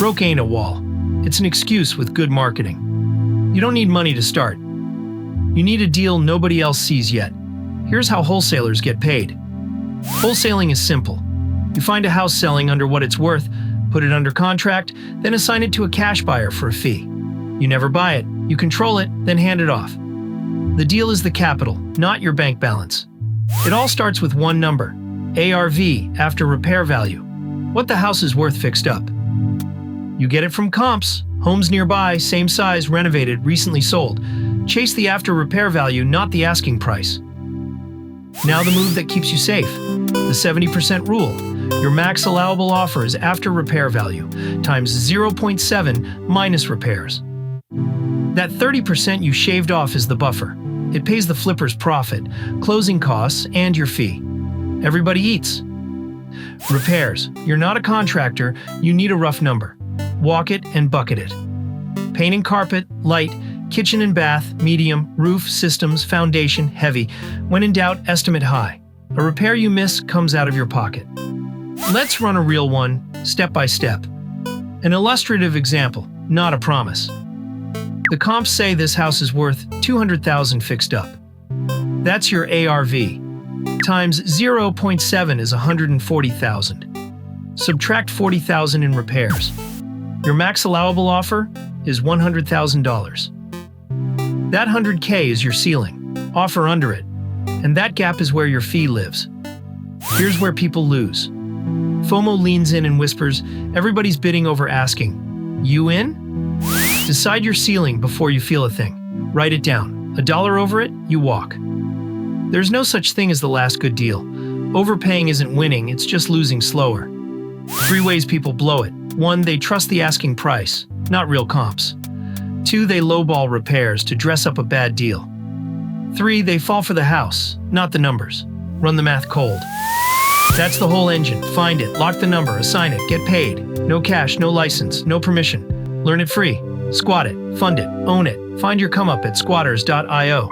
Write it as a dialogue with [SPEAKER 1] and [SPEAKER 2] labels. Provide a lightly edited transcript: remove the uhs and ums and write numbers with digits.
[SPEAKER 1] Broke ain't a wall. It's an excuse with good marketing. You don't need money to start. You need a deal nobody else sees yet. Here's how wholesalers get paid. Wholesaling is simple. You find a house selling under what it's worth, put it under contract, then assign it to a cash buyer for a fee. You never buy it, you control it, then hand it off. The deal is the capital, not your bank balance. It all starts with one number, ARV, after repair value. What the house is worth fixed up. You get it from comps, homes nearby, same size, renovated, recently sold. Chase the after repair value, not the asking price. Now the move that keeps you safe, the 70% rule. Your max allowable offer is after repair value, times 0.7 minus repairs. That 30% you shaved off is the buffer. It pays the flipper's profit, closing costs, and your fee. Everybody eats. Repairs. You're not a contractor, you need a rough number. Walk it and bucket it. Paint and carpet, light, kitchen and bath, medium, roof, systems, foundation, heavy. When in doubt, estimate high. A repair you miss comes out of your pocket. Let's run a real one, step by step. An illustrative example, not a promise. The comps say this house is worth $200,000 fixed up. That's your ARV. Times 0.7 is $140,000. Subtract $40,000 in repairs. Your max allowable offer is $100,000. That $100K is your ceiling, offer under it, and that gap is where your fee lives. Here's where people lose. FOMO leans in and whispers, everybody's bidding over asking. You in? Decide your ceiling before you feel a thing. Write it down. $1 over it, you walk. There's no such thing as the last good deal. Overpaying isn't winning, it's just losing slower. 3 ways people blow it. 1, they trust the asking price, not real comps. 2, they lowball repairs to dress up a bad deal. 3, they fall for the house, not the numbers. Run the math cold. That's the whole engine. Find it, lock the number, assign it, get paid. No cash, no license, no permission. Learn it free. Squat it, fund it, own it. Find your come up at squatters.io.